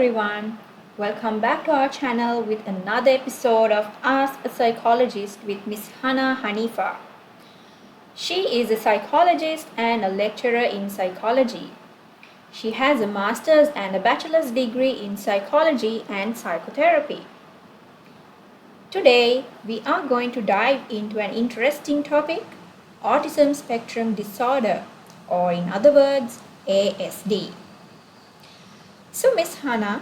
everyone, welcome back to our channel with another episode of Ask a Psychologist with Ms. Hana Haniffa. She is a psychologist and a lecturer in psychology. She has a master's and a bachelor's degree in psychology and psychotherapy. Today, we are going to dive into an interesting topic, autism spectrum disorder, or in other words, ASD. So, Ms. Hana,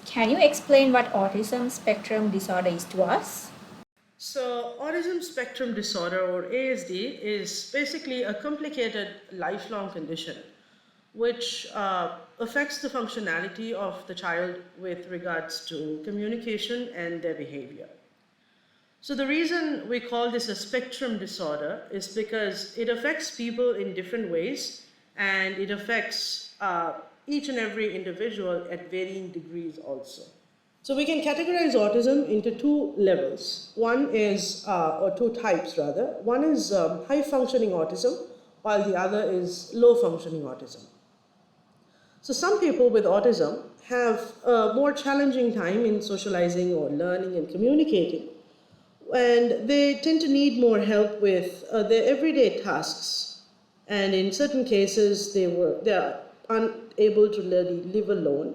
can you explain what autism spectrum disorder is to us? So, autism spectrum disorder or ASD is basically a complicated lifelong condition which affects the functionality of the child with regards to communication and their behavior. So, the reason we call this a spectrum disorder is because it affects people in different ways and it affects each and every individual at varying degrees also. So we can categorize autism into two levels. One is, or two types rather. One is high functioning autism, while the other is low functioning autism. So some people with autism have a more challenging time in socializing or learning and communicating, and they tend to need more help with their everyday tasks. And in certain cases, they are unable to live alone.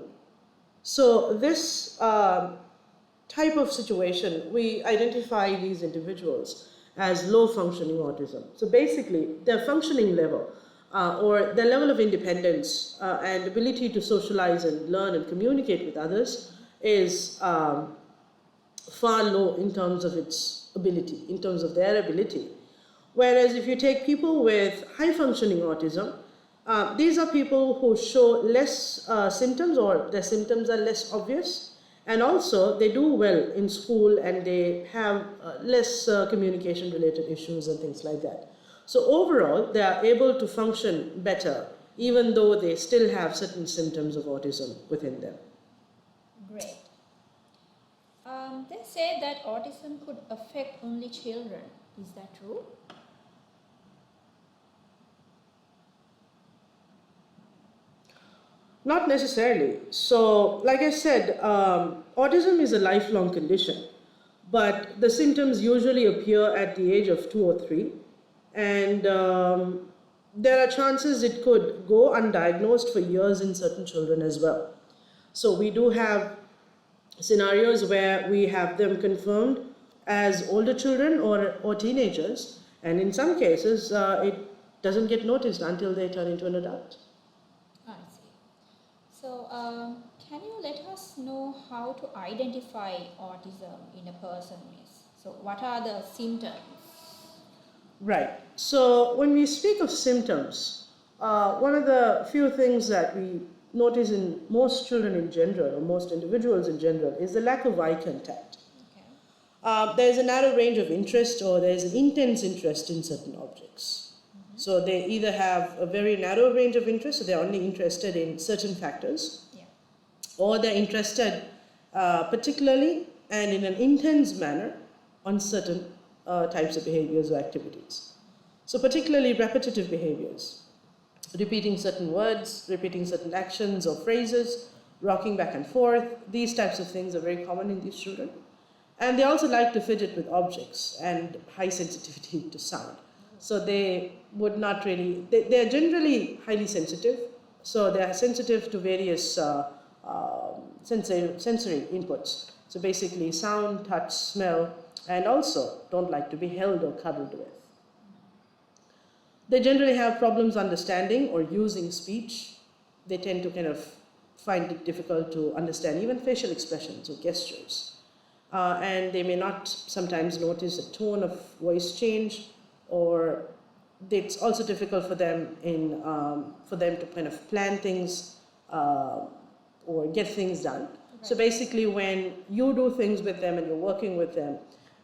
So this type of situation, we identify these individuals as low functioning autism. So basically, their functioning level or their level of independence and ability to socialize and learn and communicate with others is far low in terms of its ability, in terms of their ability. Whereas if you take people with high functioning autism, these are people who show less symptoms, or their symptoms are less obvious, and also they do well in school and they have less communication related issues and things like that. So overall, they are able to function better even though they still have certain symptoms of autism within them. Great. They say that autism could affect only children. Is that true? Not necessarily. So, like I said, autism is a lifelong condition, but the symptoms usually appear at the age of 2 or 3, and there are chances it could go undiagnosed for years in certain children as well. So, we do have scenarios where we have them confirmed as older children or teenagers, and in some cases, it doesn't get noticed until they turn into an adult. I see. So, can you let us know how to identify autism in a person, Miss? So, what are the symptoms? Right. So when we speak of symptoms, one of the few things that we notice in most children in general, or most individuals in general, is the lack of eye contact. Okay. There's a narrow range of interest, or there's an intense interest in certain objects. So they either have a very narrow range of interest, so they're only interested in certain factors, Yeah. or they're interested particularly and in an intense manner on certain types of behaviors or activities. So particularly repetitive behaviors, repeating certain words, repeating certain actions or phrases, rocking back and forth. These types of things are very common in these children. And they also like to fidget with objects and high sensitivity to sound. So they would not really, they're generally highly sensitive. So they are sensitive to various sensory inputs. So basically sound, touch, smell, and also don't like to be held or cuddled with. They generally have problems understanding or using speech. They tend to kind of find it difficult to understand even facial expressions or gestures. And they may not sometimes notice a tone of voice change, or it's also difficult for them to kind of plan things or get things done. Right. So basically, when you do things with them and you're working with them,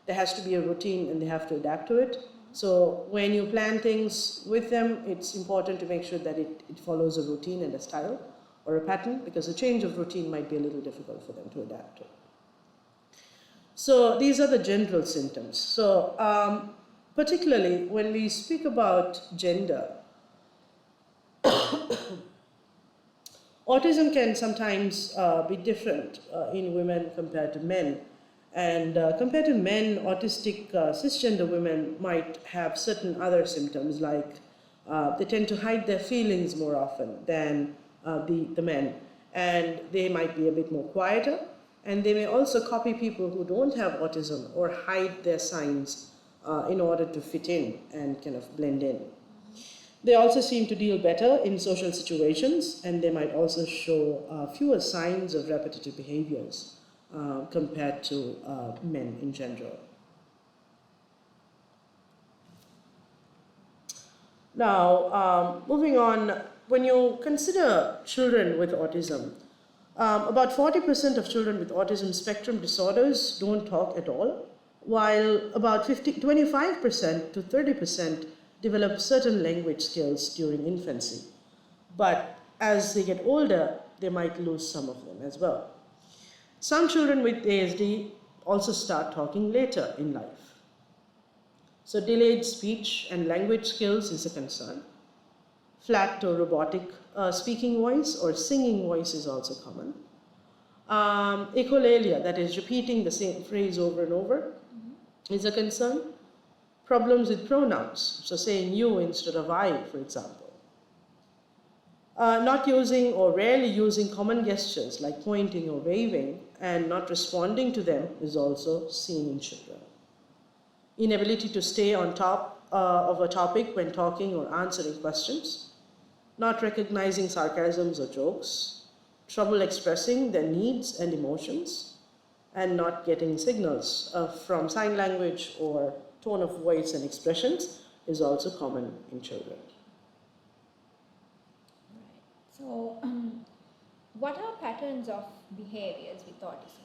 there has to be a routine and they have to adapt to it. So when you plan things with them, it's important to make sure that it follows a routine and a style or a pattern, because a change of routine might be a little difficult for them to adapt to. So these are the general symptoms. So particularly when we speak about gender, Autism can sometimes be different in women compared to men. And compared to men, autistic cisgender women might have certain other symptoms, like they tend to hide their feelings more often than the men. And they might be a bit more quieter. And they may also copy people who don't have autism or hide their signs in order to fit in and kind of blend in. They also seem to deal better in social situations, and they might also show fewer signs of repetitive behaviors compared to men in general. Now, moving on, when you consider children with autism, about 40% of children with autism spectrum disorders don't talk at all, while about 25% to 30% develop certain language skills during infancy. But as they get older, they might lose some of them as well. Some children with ASD also start talking later in life. So delayed speech and language skills is a concern. Flat or robotic speaking voice or singing voice is also common. Echolalia, that is repeating the same phrase over and over, is a concern. Problems with pronouns, so saying you instead of I, for example. Not using or rarely using common gestures like pointing or waving and not responding to them is also seen in children. Inability to stay on top of a topic when talking or answering questions. Not recognizing sarcasms or jokes. Trouble expressing their needs and emotions. And not getting signals from sign language or tone of voice and expressions is also common in children. Right. So, what are patterns of behaviors with autism?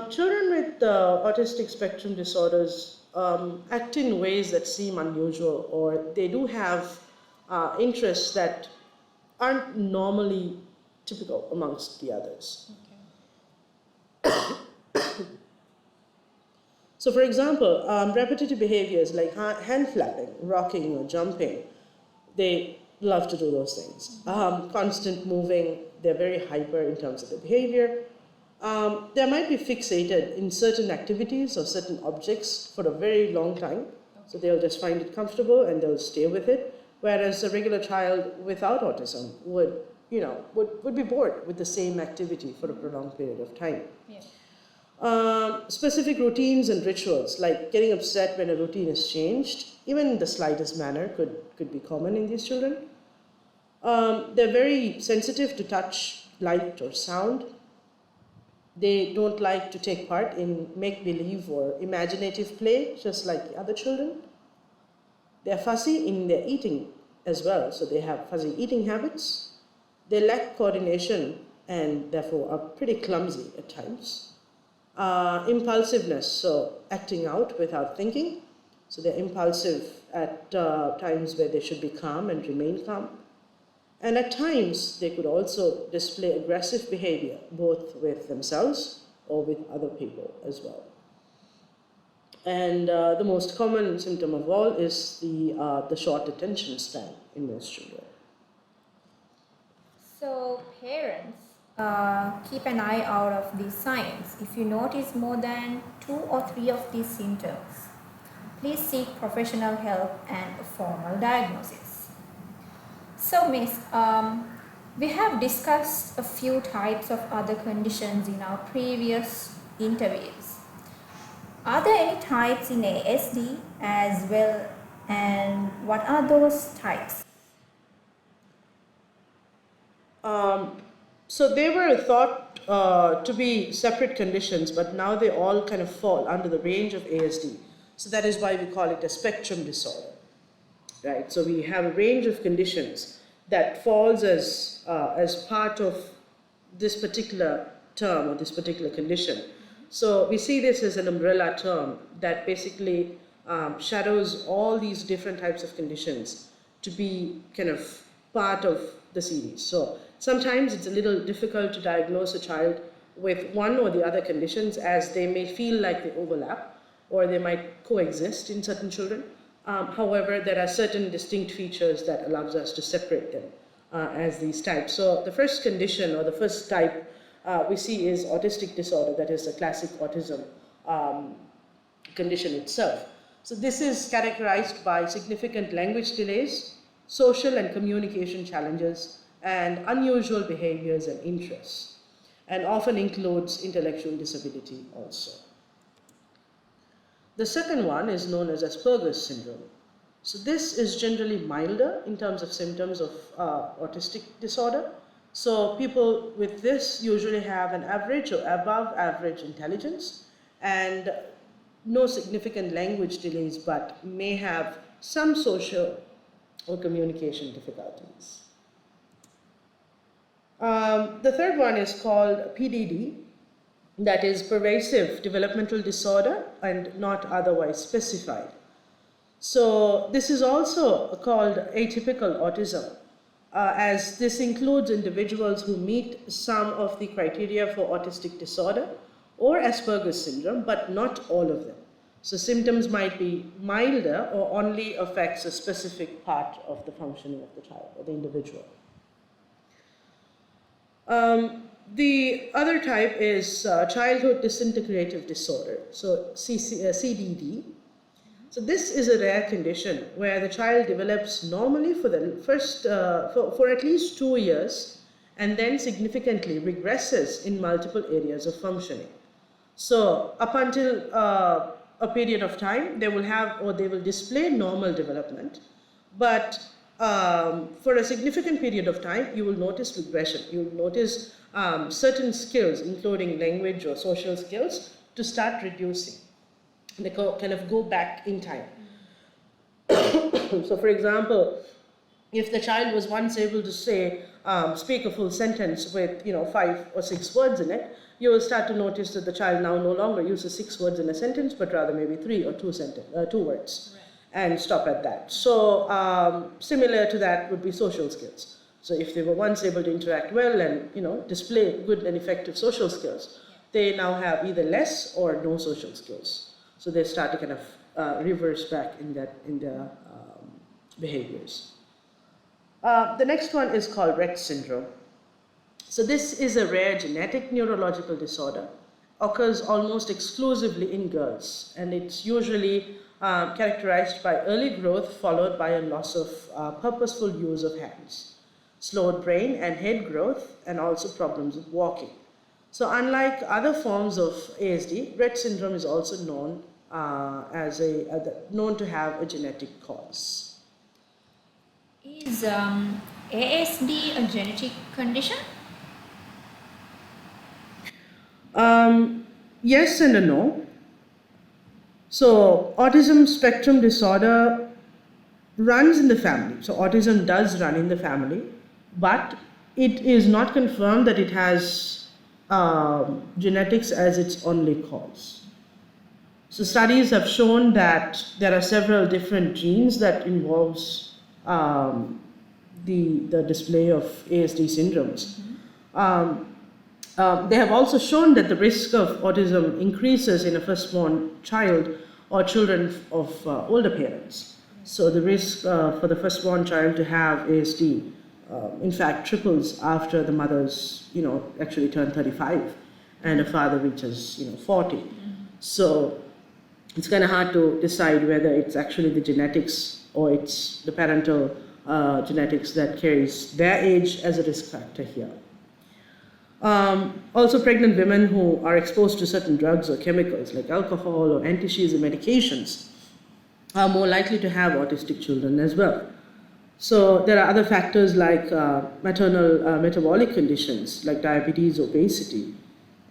Children with autistic spectrum disorders act in ways that seem unusual, or they do have interests that aren't normally typical amongst the others. Okay. So for example, repetitive behaviors like hand flapping, rocking, or jumping, they love to do those things. Constant moving, they're very hyper in terms of their behavior. They might be fixated in certain activities or certain objects for a very long time. So they'll just find it comfortable and they'll stay with it. Whereas a regular child without autism would be bored with the same activity for a prolonged period of time. Yeah. Specific routines and rituals, like getting upset when a routine is changed, even in the slightest manner, could be common in these children. They're very sensitive to touch, light, or sound. They don't like to take part in make-believe or imaginative play, just like the other children. They're fussy in their eating as well, so they have fuzzy eating habits. They lack coordination and therefore are pretty clumsy at times. Impulsiveness, so acting out without thinking. So they're impulsive at times where they should be calm and remain calm. And at times, they could also display aggressive behavior, both with themselves or with other people as well. And the most common symptom of all is the short attention span in most children. So, parents, keep an eye out of these signs. If you notice more than 2 or 3 of these symptoms, please seek professional help and a formal diagnosis. So, Miss, we have discussed a few types of other conditions in our previous interviews. Are there any types in ASD as well, and what are those types? So they were thought to be separate conditions, but now they all kind of fall under the range of ASD. So that is why we call it a spectrum disorder, right? So we have a range of conditions that falls as part of this particular term or this particular condition. So we see this as an umbrella term that basically shadows all these different types of conditions to be kind of part of the series. So sometimes it's a little difficult to diagnose a child with one or the other conditions, as they may feel like they overlap or they might coexist in certain children. However, there are certain distinct features that allows us to separate them as these types. So the first condition or the first type we see is autistic disorder, that is the classic autism condition itself. So this is characterized by significant language delays, social and communication challenges, and unusual behaviors and interests, and often includes intellectual disability also. The second one is known as Asperger's syndrome. So this is generally milder in terms of symptoms of autistic disorder. So people with this usually have an average or above average intelligence and no significant language delays, but may have some social or communication difficulties. The third one is called PDD, that is pervasive developmental disorder and not otherwise specified. So this is also called atypical autism, as this includes individuals who meet some of the criteria for autistic disorder or Asperger's syndrome, but not all of them. So symptoms might be milder or only affects a specific part of the functioning of the child or the individual. The other type is childhood disintegrative disorder, so CDD. So this is a rare condition where the child develops normally for the first, for at least 2 years, and then significantly regresses in multiple areas of functioning. So up until a period of time, they will have or they will display normal development, but for a significant period of time, you will notice regression. You will notice certain skills, including language or social skills, to start reducing. They kind of go back in time. So, for example, if the child was once able to say, speak a full sentence with 5 or 6 words in it, you will start to notice that the child now no longer uses 6 words in a sentence, but rather maybe 3 or 2 words. Right. And stop at that. So similar to that would be social skills. So if they were once able to interact well and display good and effective social skills, they now have either less or no social skills. So they start to kind of reverse back in their behaviors. The next one is called Rett syndrome. So this is a rare genetic neurological disorder, occurs almost exclusively in girls, and it's usually characterized by early growth followed by a loss of purposeful use of hands, slowed brain and head growth, and also problems with walking. So unlike other forms of ASD, Rett syndrome is also known known to have a genetic cause. Is ASD a genetic condition? Yes and a no. So autism spectrum disorder runs in the family. So autism does run in the family, but it is not confirmed that it has genetics as its only cause. So studies have shown that there are several different genes that involves the display of ASD syndromes. They have also shown that the risk of autism increases in a firstborn child or children of older parents. So the risk for the firstborn child to have ASD, in fact, triples after the mother's, actually turn 35 and a father reaches, 40. So it's kind of hard to decide whether it's actually the genetics or it's the parental genetics that carries their age as a risk factor here. Also, pregnant women who are exposed to certain drugs or chemicals like alcohol or anti-seizure medications are more likely to have autistic children as well. So there are other factors like maternal metabolic conditions like diabetes, obesity,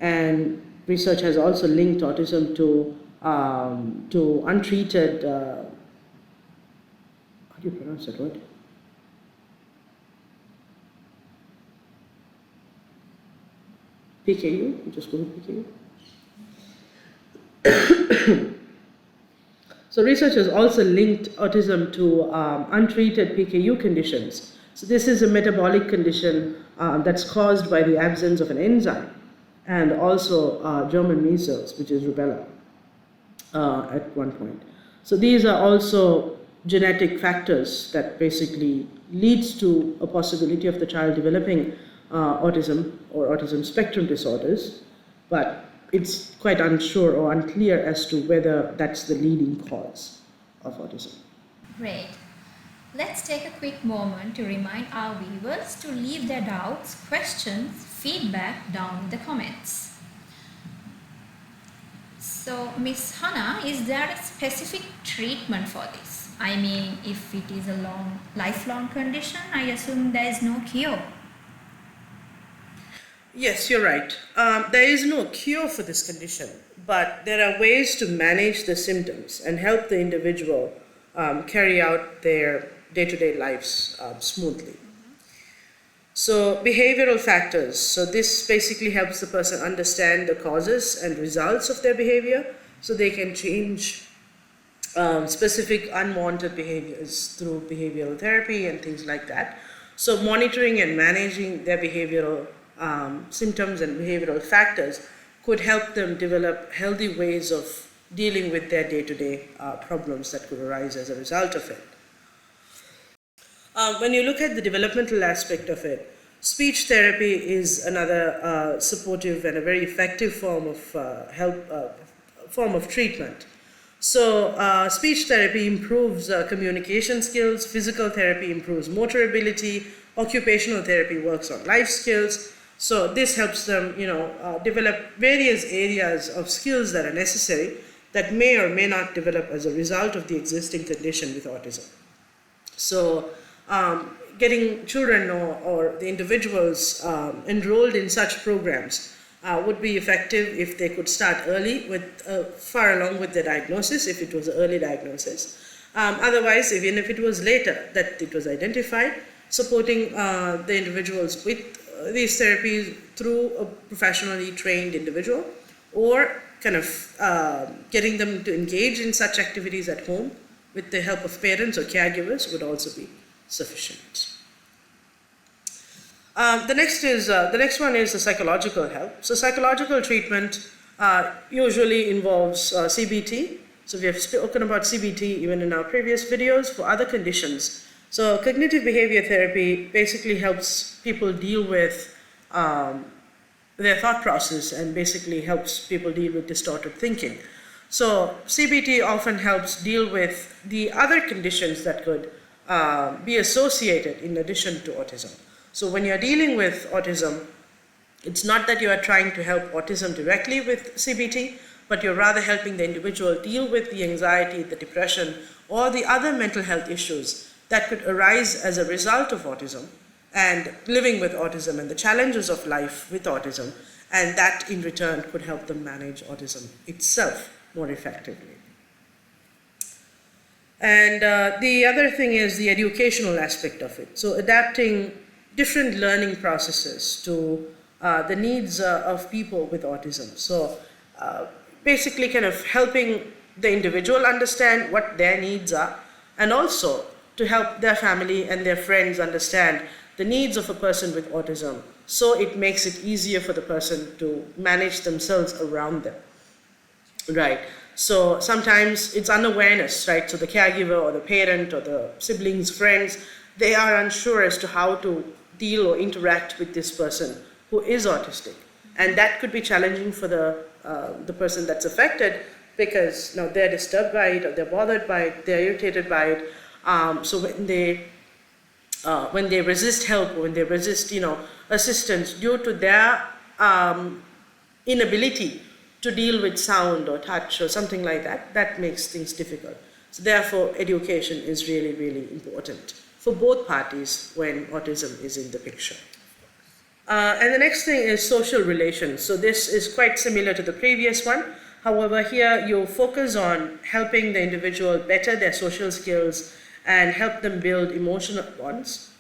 and research has also linked autism to untreated, how do you pronounce that word? PKU, you just go with PKU. So research has also linked autism to untreated PKU conditions. So this is a metabolic condition that's caused by the absence of an enzyme, and also German measles, which is rubella at one point. So these are also genetic factors that basically leads to a possibility of the child developing autism or autism spectrum disorders, but it's quite unsure or unclear as to whether that's the leading cause of autism. Great. Let's take a quick moment to remind our viewers to leave their doubts, questions, feedback down in the comments. So, Miss Hana, is there a specific treatment for this? I mean, if it is a lifelong condition, I assume there is no cure. Yes, you're right. There is no cure for this condition, but there are ways to manage the symptoms and help the individual carry out their day-to-day lives smoothly. So behavioral factors. So this basically helps the person understand the causes and results of their behavior so they can change specific unwanted behaviors through behavioral therapy and things like that. So monitoring and managing their behavioral symptoms and behavioral factors could help them develop healthy ways of dealing with their day-to-day problems that could arise as a result of it. When you look at the developmental aspect of it, speech therapy is another supportive and a very effective form of treatment. So speech therapy improves communication skills, physical therapy improves motor ability, occupational therapy works on life skills. So this helps them, develop various areas of skills that are necessary that may or may not develop as a result of the existing condition with autism. So getting children or the individuals enrolled in such programs would be effective if they could start early, far along with the diagnosis, if it was an early diagnosis. Otherwise, even if it was later that it was identified, supporting the individuals with these therapies through a professionally trained individual, or kind of getting them to engage in such activities at home with the help of parents or caregivers would also be sufficient. The next one is the psychological help. So psychological treatment usually involves CBT. So we have spoken about CBT even in our previous videos for other conditions. So cognitive behavior therapy basically helps people deal with their thought process and basically helps people deal with distorted thinking. So CBT often helps deal with the other conditions that could be associated in addition to autism. So when you're dealing with autism, it's not that you are trying to help autism directly with CBT, but you're rather helping the individual deal with the anxiety, the depression, or the other mental health issues that could arise as a result of autism and living with autism and the challenges of life with autism, and that in return could help them manage autism itself more effectively. And the other thing is the educational aspect of it. So adapting different learning processes to the needs of people with autism. So basically kind of helping the individual understand what their needs are, and also to help their family and their friends understand the needs of a person with autism, so it makes it easier for the person to manage themselves around them. Right. So sometimes it's unawareness, right? So the caregiver or the parent or the siblings, friends, they are unsure as to how to deal or interact with this person who is autistic. And that could be challenging for the person that's affected, because they're disturbed by it, or they're bothered by it, they're irritated by it. So when they resist help, or when they resist, assistance due to their inability to deal with sound or touch or something like that, that makes things difficult. So therefore, education is really, really important for both parties when autism is in the picture. And the next thing is social relations. So this is quite similar to the previous one. However, here you focus on helping the individual better their social skills and help them build emotional bonds,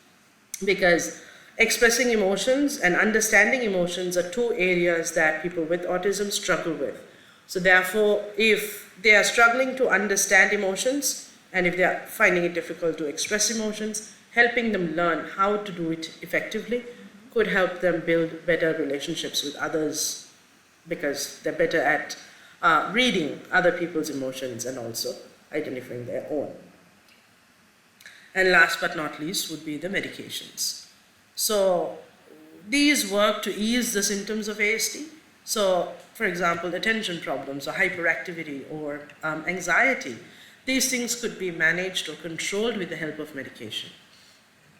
because expressing emotions and understanding emotions are two areas that people with autism struggle with. So therefore, if they are struggling to understand emotions, and if they are finding it difficult to express emotions, helping them learn how to do it effectively could help them build better relationships with others, because they're better at reading other people's emotions and also identifying their own. And last but not least would be the medications. So these work to ease the symptoms of ASD. So, for example, attention problems or hyperactivity or anxiety, these things could be managed or controlled with the help of medication.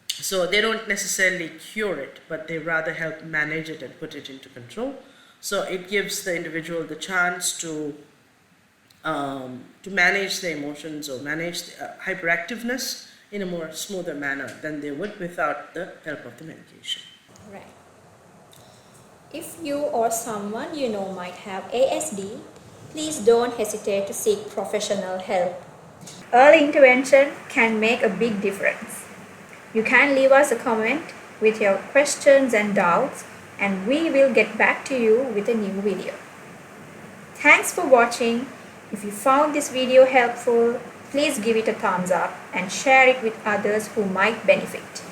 So they don't necessarily cure it, but they rather help manage it and put it into control. So it gives the individual the chance to manage their emotions or manage hyperactiveness in a more smoother manner than they would without the help of the medication. Right. If you or someone you know might have ASD, please don't hesitate to seek professional help. Early intervention can make a big difference. You can leave us a comment with your questions and doubts, and we will get back to you with a new video. Thanks for watching. If you found this video helpful, please give it a thumbs up and share it with others who might benefit.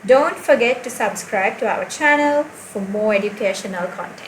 Don't forget to subscribe to our channel for more educational content.